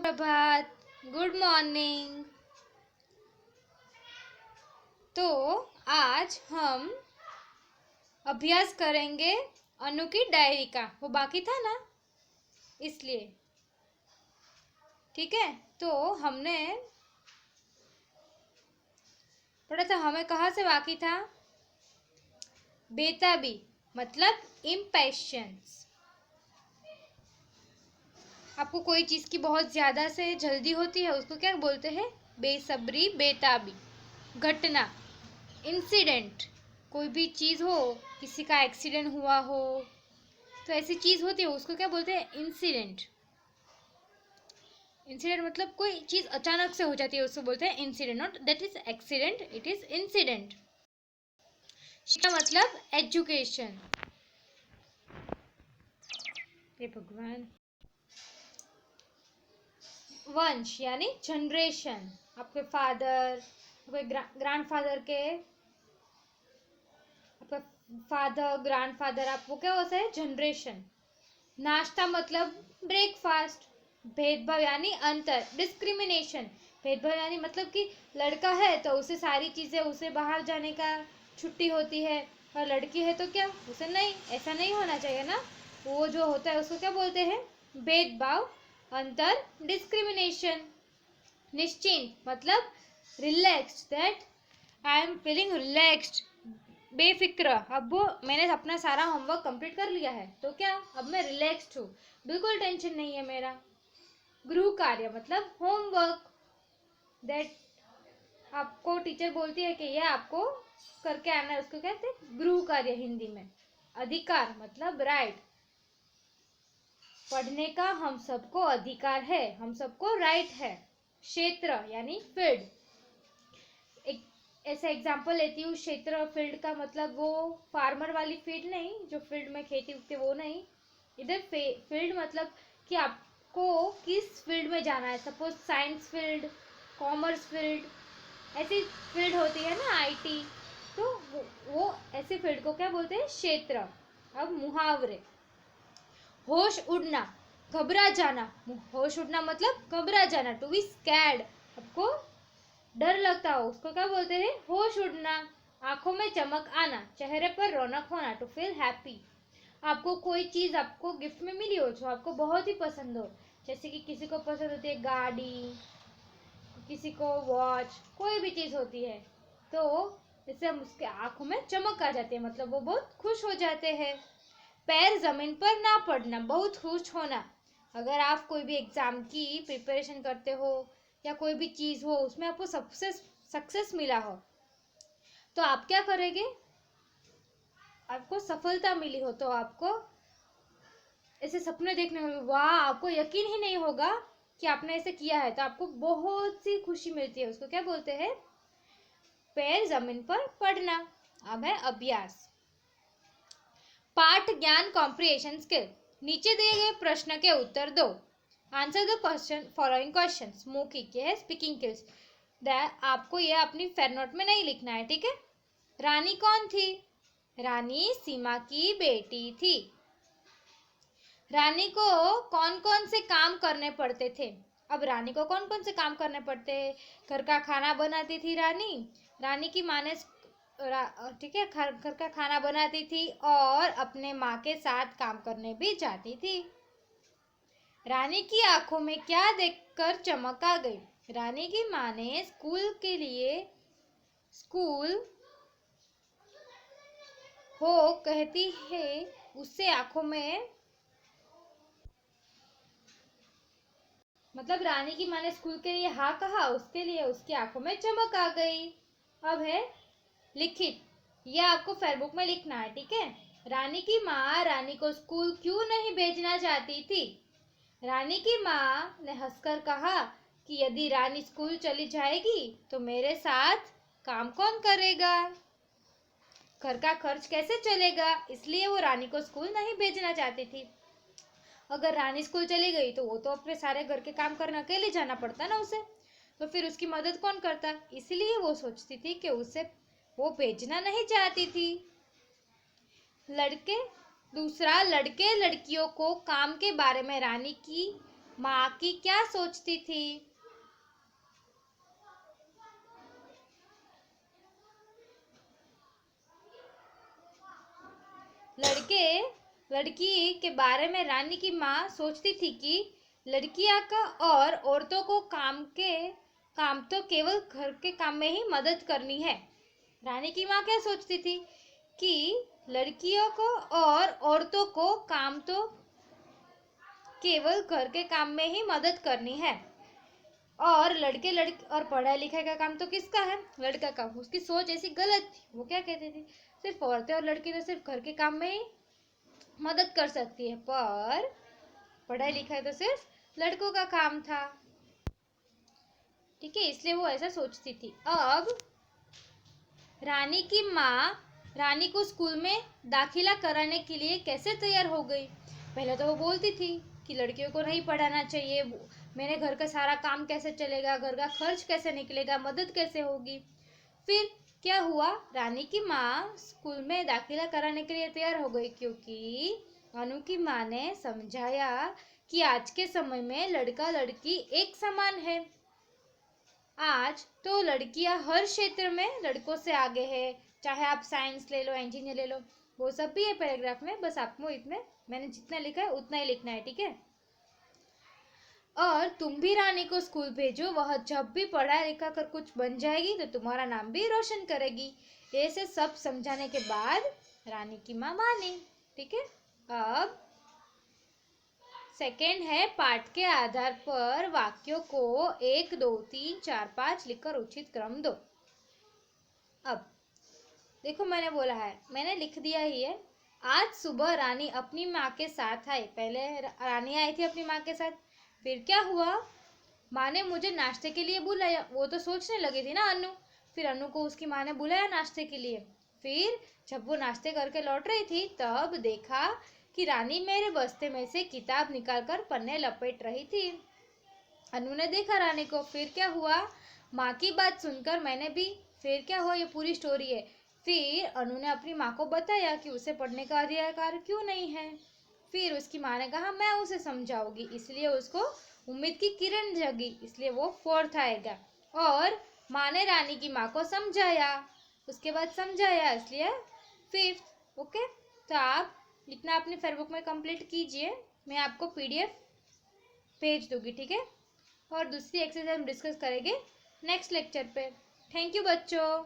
प्रभात, good morning. तो आज हम अभ्यास करेंगे अनु की डायरी का। वो बाकी था ना, इसलिए ठीक है। तो हमने पढ़ा था, हमें कहाँ से बाकी था? बेताबी मतलब इम्पेशंस। आपको कोई चीज़ की बहुत ज़्यादा से जल्दी होती है, उसको क्या बोलते हैं? बेसब्री, बेताबी। घटना, इंसिडेंट, कोई भी चीज़ हो, किसी का एक्सीडेंट हुआ हो तो ऐसी चीज़ होती है, उसको क्या बोलते हैं? इंसिडेंट। इंसिडेंट मतलब कोई चीज़ अचानक से हो जाती है, उसको बोलते हैं incident. Not that is accident, it is incident. शिक्षा मतलब एजुकेशन। हे भगवान। वंश यानी जनरेशन। आपके फादर, आपके ग्रैंडफादर के, आपका फादर, ग्रैंडफादर, आप वो क्या होता है? जनरेशन। नाश्ता मतलब ब्रेकफास्ट। भेदभाव यानी अंतर, डिस्क्रिमिनेशन। भेदभाव यानी मतलब कि लड़का है तो उसे सारी चीज़ें, उसे बाहर जाने का छुट्टी होती है, और लड़की है तो क्या, उसे नहीं, ऐसा नहीं होना चाहिए ना। वो जो होता है उसको क्या बोलते हैं? भेदभाव, अंतर, डिस्क्रिमिनेशन। निश्चिंत मतलब relaxed, that I am feeling relaxed, बेफिक्र। अब वो मैंने अपना सारा होमवर्क कंप्लीट कर लिया है तो क्या, अब मैं रिलैक्स्ड हूँ, बिल्कुल टेंशन नहीं है मेरा। गृह कार्य मतलब होमवर्क, दैट आपको टीचर बोलती है कि यह आपको करके आना है, उसको कहते हैं गृह कार्य हिंदी में। अधिकार मतलब राइट, पढ़ने का हम सबको अधिकार है, हम सबको राइट है। क्षेत्र यानी फील्ड। एक ऐसा एग्जाम्पल लेती हूँ, क्षेत्र फील्ड का मतलब वो फार्मर वाली फील्ड नहीं, जो फील्ड में खेती उगती वो नहीं। इधर फील्ड मतलब कि आपको किस फील्ड में जाना है। Suppose science field, commerce field, ऐसी फील्ड होती है ना, आईटी। तो वो ऐसे फील्ड को क्या बोलते हैं? क्षेत्र। अब मुहावरे, होश उड़ना, घबरा जाना। होश उड़ना मतलब घबरा जाना, टू बी स्कैर्ड, आपको डर लगता हो, उसको क्या बोलते हैं? होश उड़ना। आंखों में चमक आना, चेहरे पर रौनक होना, टू फील हैप्पी। आपको कोई चीज आपको गिफ्ट में मिली हो जो आपको बहुत ही पसंद हो, जैसे कि किसी को पसंद होती है गाड़ी, किसी को वॉच, कोई भी चीज होती है, तो इससे हम उसके आंखों में चमक आ जाती है, मतलब वो बहुत खुश हो जाते हैं। पैर जमीन पर ना पड़ना, बहुत खुश होना। अगर आप कोई भी एग्जाम की प्रिपरेशन करते हो या कोई भी चीज हो, उसमें आपको सबसे सक्सेस मिला हो, तो आप क्या करेंगे? आपको सफलता मिली हो तो आपको ऐसे सपने देखने होंगे, वाह, आपको यकीन ही नहीं होगा कि आपने ऐसे किया है, तो आपको बहुत सी खुशी मिलती है, उसको क्या बोलते हैं? पैर जमीन पर पड़ना। अब है अभ्यास। पाठ ज्ञान कॉम्प्रिहेंशन स्किल। नीचे दिए गए प्रश्न के उत्तर दो। Answer the question, following question. मौखिक है, स्पीकिंग स्किल्स। आपको ये अपनी फेयर नोट में नहीं लिखना है, ठीक है। रानी कौन थी? रानी सीमा की बेटी थी। रानी को कौन कौन से काम करने पड़ते थे? अब रानी को कौन कौन से काम करने पड़ते हैं? घर का खाना बनाती थी रानी। रानी की माँ ने, ठीक है, घर का खाना बनाती थी और अपने माँ के साथ काम करने भी जाती थी। रानी की आंखों में क्या देखकर चमक आ गई? रानी की माँ ने स्कूल हो कहती है, उससे आंखों में, मतलब रानी की माँ ने स्कूल के लिए हाँ कहा, उसके लिए उसकी आंखों में चमक आ गई। अब है लिखित, यह आपको फेयरबुक में लिखना है, ठीक है। रानी की माँ रानी को स्कूल क्यों नहीं भेजना चाहती थी? रानी की माँ ने हंसकर कहा कि यदि रानी स्कूल चली जाएगी तो मेरे साथ काम कौन करेगा, घर का खर्च कैसे चलेगा, इसलिए वो रानी को स्कूल नहीं भेजना चाहती थी। अगर रानी स्कूल चली गई तो वो तो अपने सारे घर के काम करने अकेले जाना पड़ता ना उसे, तो फिर उसकी मदद कौन करता? इसलिए वो सोचती थी कि उसे वो भेजना नहीं चाहती थी। लड़के लड़कियों को काम के बारे में रानी की माँ की क्या सोचती थी? लड़की के बारे में रानी की माँ सोचती थी कि लड़कियां का और औरतों को काम तो केवल घर के काम में ही मदद करनी है। रानी की माँ क्या सोचती थी कि लड़कियों को और औरतों को काम तो केवल घर के काम में ही मदद करनी है, और लड़के लड़की और पढ़ाई लिखाई का काम तो किसका है? लड़का का। उसकी सोच ऐसी गलत थी। वो क्या कहती थी, सिर्फ औरतें और लड़की तो सिर्फ घर के काम में ही मदद कर सकती है, पर पढ़ाई लिखाई तो सिर्फ लड़कों का काम था। ठीक है, इसलिए वो ऐसा सोचती थी। अब रानी की माँ रानी को स्कूल में दाखिला कराने के लिए कैसे तैयार हो गई? पहले तो वो बोलती थी कि लड़कियों को नहीं पढ़ाना चाहिए, मेरे घर का सारा काम कैसे चलेगा, घर का खर्च कैसे निकलेगा, मदद कैसे होगी। फिर क्या हुआ, रानी की माँ स्कूल में दाखिला कराने के लिए तैयार हो गई, क्योंकि अनु की माँ ने समझाया कि आज के समय में लड़का लड़की एक समान है। आज तो लड़कियां हर क्षेत्र में लड़कों से आगे है, चाहे आप साइंस ले लो, इंजीनियर ले लो, वो सब भी है पैराग्राफ में। बस आपको इतने मैंने जितना लिखा है उतना ही लिखना है, ठीक है। और तुम भी रानी को स्कूल भेजो, वह जब भी पढ़ा लिखा कर कुछ बन जाएगी तो तुम्हारा नाम भी रोशन करेगी। ऐसे सब समझाने के बाद रानी की माँ मानी। ठीक है, अब सेकेंड है, पाठ के आधार पर वाक्यों को 1, 2, 3, 4, 5 लिखकर उचित क्रम दो। अब देखो, मैंने बोला है, मैंने लिख दिया ही है। आज सुबह रानी अपनी माँ के साथ आई। पहले रानी आई थी अपनी माँ के साथ। फिर क्या हुआ, माँ ने मुझे नाश्ते के लिए बुलाया। वो तो सोचने लगी थी ना अनु। फिर अनु को उसकी माँ ने बुलाया नाश्ते के लिए। फिर जब वो नाश्ते करके लौट रही थी, तब देखा कि रानी मेरे बस्ते में से किताब निकालकर पन्ने लपेट रही थी। अनु ने देखा रानी को। फिर क्या हुआ, माँ की बात सुनकर मैंने भी, फिर क्या हुआ, ये पूरी स्टोरी है। फिर अनु ने अपनी माँ को बताया कि उसे पढ़ने का अधिकार क्यों नहीं है। फिर उसकी माँ ने कहा मैं उसे समझाऊंगी, इसलिए उसको उम्मीद की किरण जगी, इसलिए वो 4th आएगा। और माँ ने रानी की माँ को समझाया, उसके बाद समझाया, इसलिए 5th। ओके, तो आप इतना अपनी फेसबुक में कंप्लीट कीजिए। मैं आपको PDF भेज दूंगी, ठीक है। और दूसरी एक्सरसाइज हम डिस्कस करेंगे नेक्स्ट लेक्चर पे। थैंक यू बच्चों।